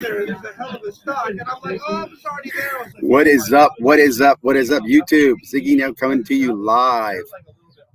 There's a hell of a stock, and I'm like, oh, it's already there. What is up? What is up? What is up? YouTube, Ziggy now coming to you live.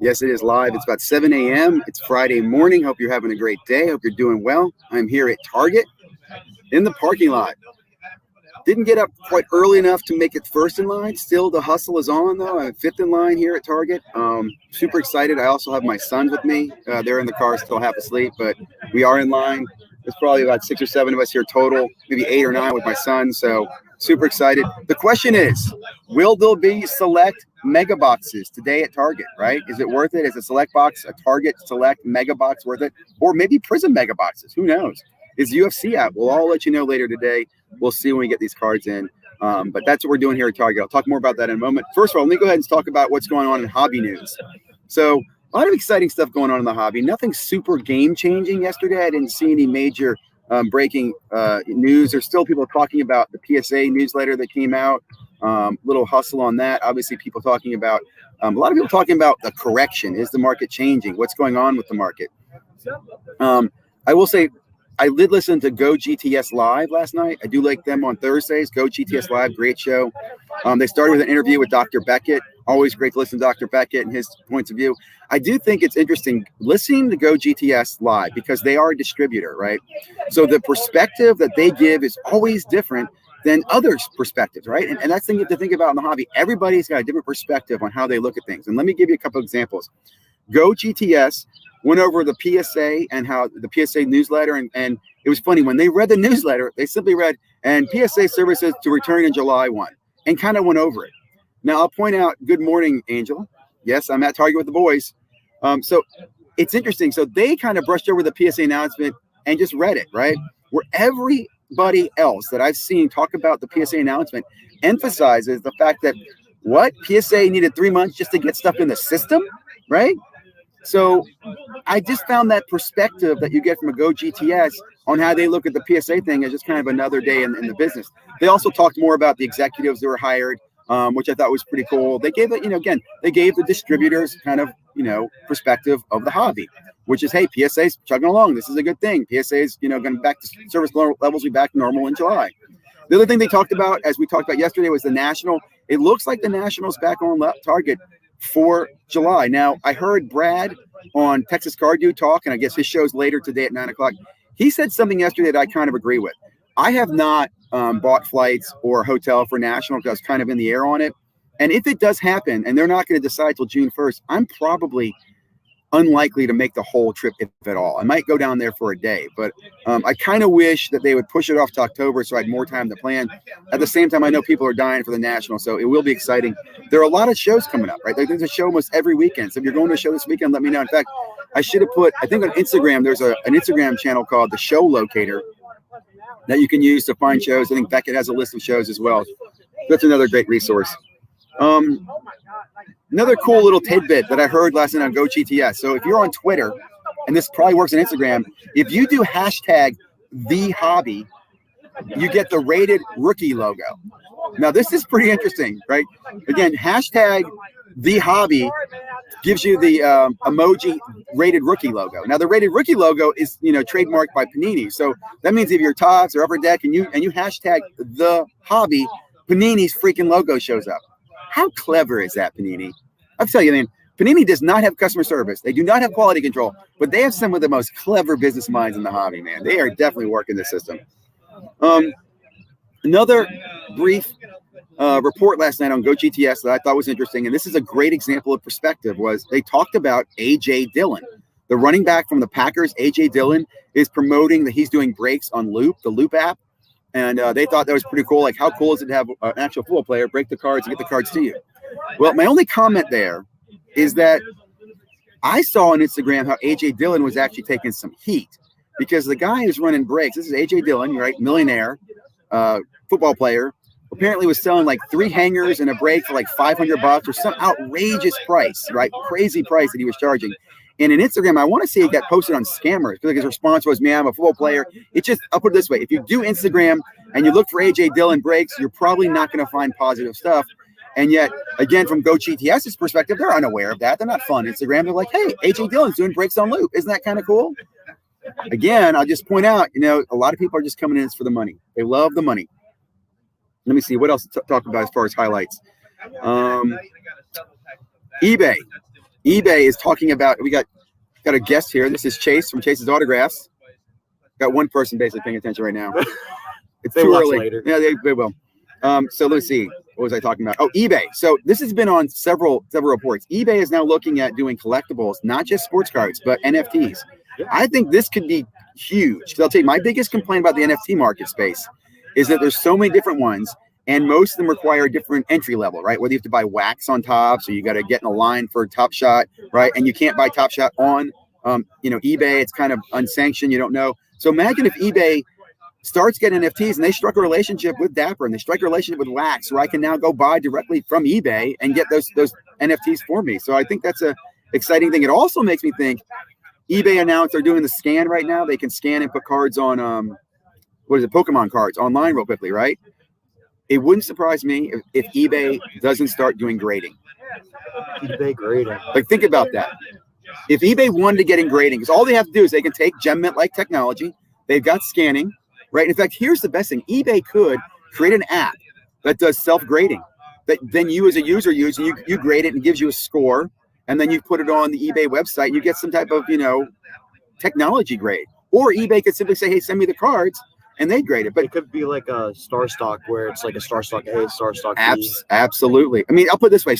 Yes, it is live. It's about 7 a.m. It's Friday morning. Hope you're having a great day. Hope you're doing well. I'm here at Target in the parking lot. Didn't get up quite early enough to make it first in line. Still, the hustle is on, though. I'm fifth in line here at Target. Super excited. I also have my sons with me. They're in the car still half asleep, but we are in line. There's probably about 6 or 7 of us here total, maybe 8 or 9 with my son. So super excited. The question is, will there be select mega boxes today at Target, right? Is it worth it? Is a select box, a Target select mega box worth it? Or maybe Prism mega boxes? Who knows? Is UFC out? We'll all let you know later today. We'll see when we get these cards in. But that's what we're doing here at Target. I'll talk more about that in a moment. First of all, let me go ahead and talk about what's going on in hobby news. So a lot of exciting stuff going on in the hobby. Nothing super game-changing yesterday. I didn't see any major breaking news. There's still people talking about the PSA newsletter that came out. Little hustle on that. Obviously, people talking about a lot of people talking about the correction. Is the market changing? What's going on with the market? I will say, I did listen to Go GTS Live last night. I do like them on Thursdays. Go GTS Live, great show. They started with an interview with Dr. Beckett. Always great to listen to Dr. Beckett and his points of view. I do think it's interesting listening to Go GTS Live because they are a distributor, right? So the perspective that they give is always different than others' perspectives, right? And that's the thing you have to think about in the hobby. Everybody's got a different perspective on how they look at things. And let me give you a couple of examples. Go GTS went over the PSA and how the PSA newsletter, and it was funny when they read the newsletter, they simply read, and PSA services to return in July 1, and kind of went over it. Now, I'll point out, good morning, Angela. Yes, I'm at Target with the boys. So it's interesting. So they kind of brushed over the PSA announcement and just read it, right? Where everybody else that I've seen talk about the PSA announcement emphasizes the fact that what? PSA needed 3 months just to get stuff in the system, right? So I just found that perspective that you get from a Go GTS on how they look at the PSA thing as just kind of another day in the business. They also talked more about the executives that were hired, which I thought was pretty cool. They gave it, again, they gave the distributors kind of, perspective of the hobby, which is, hey, PSA's chugging along. This is a good thing. PSA's, going back to service levels, be back normal in July. The other thing they talked about, as we talked about yesterday, was the National. It looks like the National's back on Target for July. Now, I heard Brad on Texas Card Dude talk, and I guess his show's later today at 9 o'clock. He said something yesterday that I kind of agree with. I have not bought flights or hotel for National because I was kind of in the air on it. And if it does happen, and they're not going to decide till June 1st, I'm probably unlikely to make the whole trip, if at all. I might go down there for a day, but I kind of wish that they would push it off to October so I had more time to plan. At the same time, I know people are dying for the National, so it will be exciting. There are a lot of shows coming up, right? There's a show almost every weekend. So if you're going to a show this weekend, let me know. In fact, I should have put, I think on Instagram, there's an Instagram channel called The Show Locator that you can use to find shows. I think Beckett has a list of shows as well. That's another great resource. Another cool little tidbit that I heard last night on Go GTS. So if you're on Twitter, and this probably works on Instagram, if you do hashtag the hobby, you get the rated rookie logo. Now this is pretty interesting, right? Again, hashtag the hobby gives you the emoji rated rookie logo. Now the rated rookie logo is trademarked by Panini. So that means if you're Topps or Upper Deck and you hashtag the hobby, Panini's freaking logo shows up. How clever is that, Panini? I'll tell you, Panini does not have customer service. They do not have quality control, but they have some of the most clever business minds in the hobby, man. They are definitely working the system. Another brief report last night on Go GTS that I thought was interesting, and this is a great example of perspective, was they talked about A.J. Dillon. The running back from the Packers, A.J. Dillon, is promoting that he's doing breaks on Loop, the Loop app. And they thought that was pretty cool. Like, how cool is it to have an actual football player break the cards and get the cards to you? Well, my only comment there is that I saw on Instagram how A.J. Dillon was actually taking some heat because the guy who's running breaks, this is A.J. Dillon, right? Millionaire, football player, apparently was selling like 3 hangers and a break for like $500 or some outrageous price, right? Crazy price that he was charging. And in Instagram, I want to say it got posted on Scammers because his response was, man, I'm a football player. It's just, I'll put it this way. If you do Instagram and you look for A.J. Dillon breaks, you're probably not going to find positive stuff. And yet, again, from Go GTS's perspective, they're unaware of that. They're not fun Instagram. They're like, hey, A.J. Dillon's doing breaks on Loop. Isn't that kind of cool? again, I'll just point out, a lot of people are just coming in for the money. They love the money. Let me see what else to talk about as far as highlights. eBay. eBay is talking about. We got a guest here. This is Chase from Chase's Autographs. Got one person basically paying attention right now. It's too early. Later. Yeah, they will. So let's see. What was I talking about? Oh, eBay. So this has been on several reports. eBay is now looking at doing collectibles, not just sports cards, but NFTs. Yeah. I think this could be huge. Because I'll tell you, my biggest complaint about the NFT market space is that there's so many different ones, and most of them require different entry level, right? Whether you have to buy wax on top, so you got to get in a line for Top Shot, right? And you can't buy Top Shot on, eBay. It's kind of unsanctioned. You don't know. So imagine if eBay starts getting NFTs and they struck a relationship with Dapper and they strike a relationship with Wax, where I can now go buy directly from eBay and get those NFTs for me. So I think that's a exciting thing. It also makes me think eBay announced they're doing the scan right now. They can scan and put cards on, Pokemon cards online real quickly, right? It wouldn't surprise me if eBay doesn't start doing grading. eBay grading. Like, think about that. If eBay wanted to get in grading, because all they have to do is they can take GemMint-like technology. They've got scanning, right? In fact, here's the best thing. eBay could create an app that does self-grading that then you as a user use, and you grade it and gives you a score, and then you put it on the eBay website, and you get some type of, technology grade. Or eBay could simply say, hey, send me the cards, and they grade it. But it could be like a Star Stock, where it's like a Star Stock A, Star Stock B. Absolutely. I mean, I'll put it this way: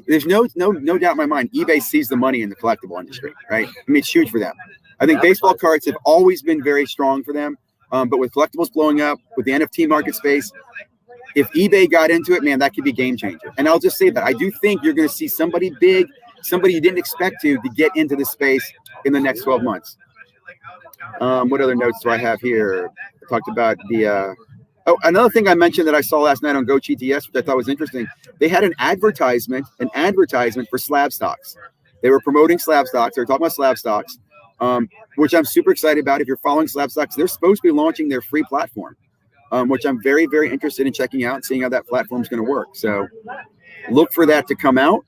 there's no doubt in my mind, eBay sees the money in the collectible industry, right? I mean, it's huge for them. I think baseball cards have always been very strong for them, but with collectibles blowing up, with the NFT market space, if eBay got into it, man, that could be a game changer. And I'll just say that I do think you're going to see somebody big, somebody you didn't expect to get into this space in the next 12 months. What other notes do I have here? I talked about the another thing I mentioned that I saw last night on GoGTS, which I thought was interesting. They had an advertisement for slab stocks. They were promoting slab stocks. They were talking about slab stocks, which I'm super excited about. If you're following slab stocks, they're supposed to be launching their free platform, which I'm very, very interested in checking out and seeing how that platform is going to work. So look for that to come out.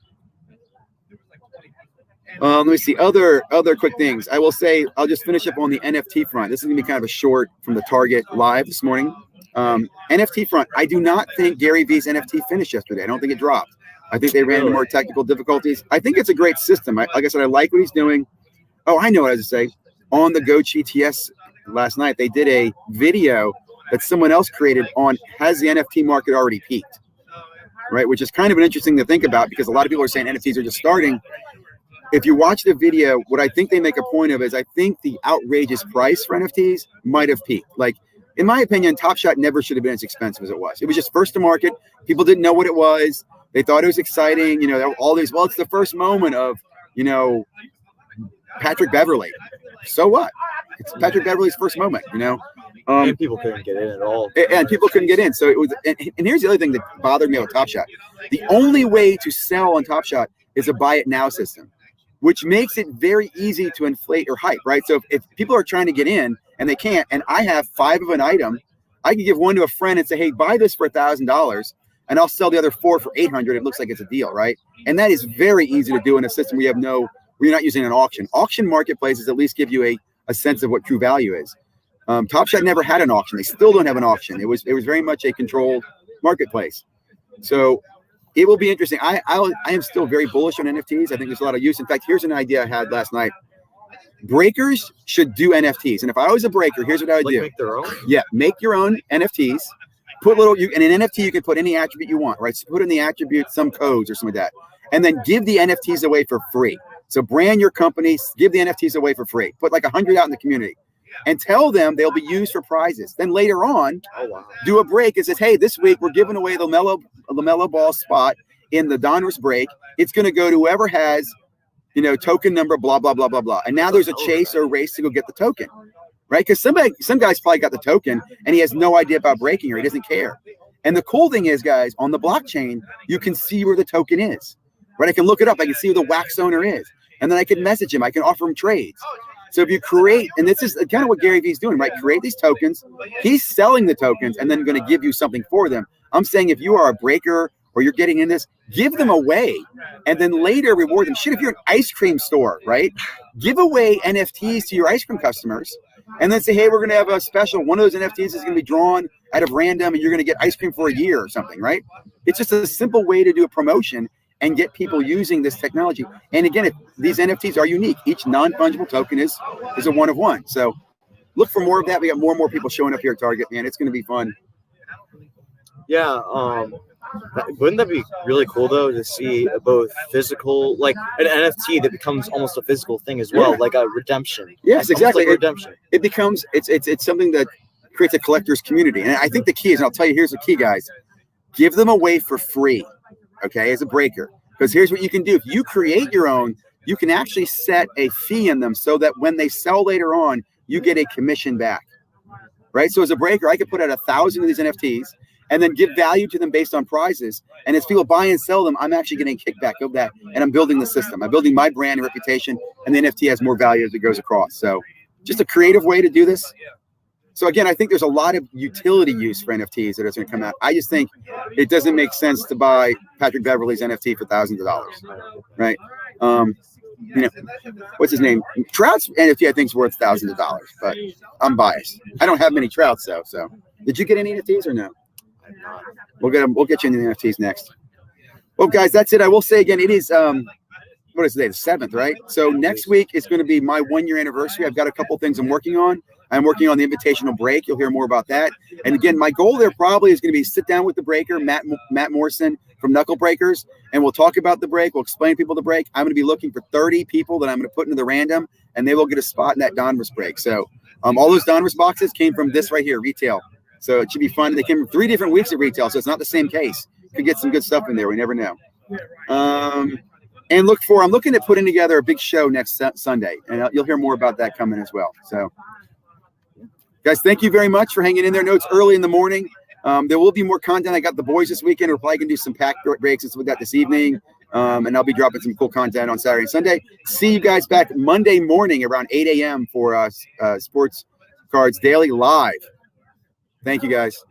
Let me see other quick things. I will say I'll just finish up on the NFT front. This is going to be kind of a short from the Target live this morning. NFT front. I do not think Gary Vee's NFT finished yesterday. I don't think it dropped. I think they ran into more technical difficulties. I think it's a great system. Like I said, I like what he's doing. Oh, I know what I was going to say. On the GoGTS last night, they did a video that someone else created on, has the NFT market already peaked? Right, which is kind of an interesting to think about, because a lot of people are saying NFTs are just starting. If you watch the video, what I think they make a point of is I think the outrageous price for NFTs might have peaked. Like, in my opinion, Top Shot never should have been as expensive as it was. It was just first to market. People didn't know what it was. They thought it was exciting. There were all these, well, it's the first moment of, Patrick Beverley. So what? It's Patrick Beverley's first moment, And people couldn't get in at all. And people couldn't get in. So it was, and here's the other thing that bothered me with Top Shot. The only way to sell on Top Shot is a buy it now system, which makes it very easy to inflate your hype, right? So if people are trying to get in and they can't, and I have 5 of an item, I can give one to a friend and say, hey, buy this for $1,000, and I'll sell the other 4 for $800. It looks like it's a deal, right? And that is very easy to do in a system where where you're not using an auction. Auction marketplaces at least give you a sense of what true value is. Top Shot never had an auction. They still don't have an auction. It was very much a controlled marketplace. So it will be interesting. I am still very bullish on NFTs. I think there's a lot of use. In fact, here's an idea I had last night. Breakers should do NFTs. And if I was a breaker, here's what I would do. Make their own? Yeah, make your own NFTs. Put in an NFT, you can put any attribute you want, right? So put in the attribute, some codes or something like that. And then give the NFTs away for free. So brand your company, give the NFTs away for free. Put like 100 out in the community. And tell them they'll be used for prizes. Then later on, do a break. It says, hey, this week we're giving away the LaMelo Ball spot in the Donruss break. It's going to go to whoever has, token number, blah, blah, blah, blah, blah. And now there's a chase or a race to go get the token, right? Because some guy's probably got the token and he has no idea about breaking, or he doesn't care. And the cool thing is, guys, on the blockchain, you can see where the token is, right? I can look it up. I can see who the wax owner is. And then I can message him. I can offer him trades. So if you create, and this is kind of what Gary Vee's doing, right? Create these tokens. He's selling the tokens and then going to give you something for them. I'm saying if you are a breaker or you're getting in this, give them away, and then later reward them. Shit, if you're an ice cream store, right? Give away NFTs to your ice cream customers, and then say, hey, we're going to have a special. One of those NFTs is going to be drawn out of random, and you're going to get ice cream for a year or something, right? It's just a simple way to do a promotion and get people using this technology. And again, if these NFTs are unique. Each non-fungible token is a one of one. So look for more of that. We got more and more people showing up here at Target, man. It's going to be fun. Yeah. Wouldn't that be really cool though to see both physical, like an NFT that becomes almost a physical thing as well, like a redemption? Yes, exactly. Like redemption. It becomes it's something that creates a collector's community. And I think the key is, and I'll tell you, here's the key, guys. Give them away for free, okay, as a breaker. Because here's what you can do. If you create your own, you can actually set a fee in them so that when they sell later on, you get a commission back, right? So as a breaker, I could put out 1,000 of these NFTs and then give value to them based on prizes. And as people buy and sell them, I'm actually getting a kickback of that. And I'm building the system. I'm building my brand and reputation, and the NFT has more value as it goes across. So just a creative way to do this. So again, I think there's a lot of utility use for NFTs that are going to come out. I just think it doesn't make sense to buy Patrick Beverley's NFT for thousands of dollars, right? You know, what's his name? Trout's NFT I think is worth thousands of dollars, but I'm biased. I don't have many Trouts though. So did you get any NFTs or no? We'll get them. We'll get you into the NFTs next. Well, guys, that's it. I will say again, it is what is today? The 7th, right? So next week is going to be my 1-year anniversary. I've got a couple things I'm working on. I'm working on the invitational break. You'll hear more about that. And again, my goal there probably is going to be sit down with the breaker, Matt Morrison from Knuckle Breakers, and we'll talk about the break. We'll explain to people the break. I'm going to be looking for 30 people that I'm going to put into the random, and they will get a spot in that Donruss break. So all those Donruss boxes came from this right here, retail. So it should be fun. They came from 3 different weeks of retail, so it's not the same case. Could get some good stuff in there. We never know. And I'm looking at putting together a big show next Sunday, and you'll hear more about that coming as well. So, guys, thank you very much for hanging in there. I know it's early in the morning. There will be more content. I got the boys this weekend. We're probably going to do some pack breaks and stuff like that this evening. And I'll be dropping some cool content on Saturday and Sunday. See you guys back Monday morning around 8 a.m. for Sports Cards Daily Live. Thank you, guys.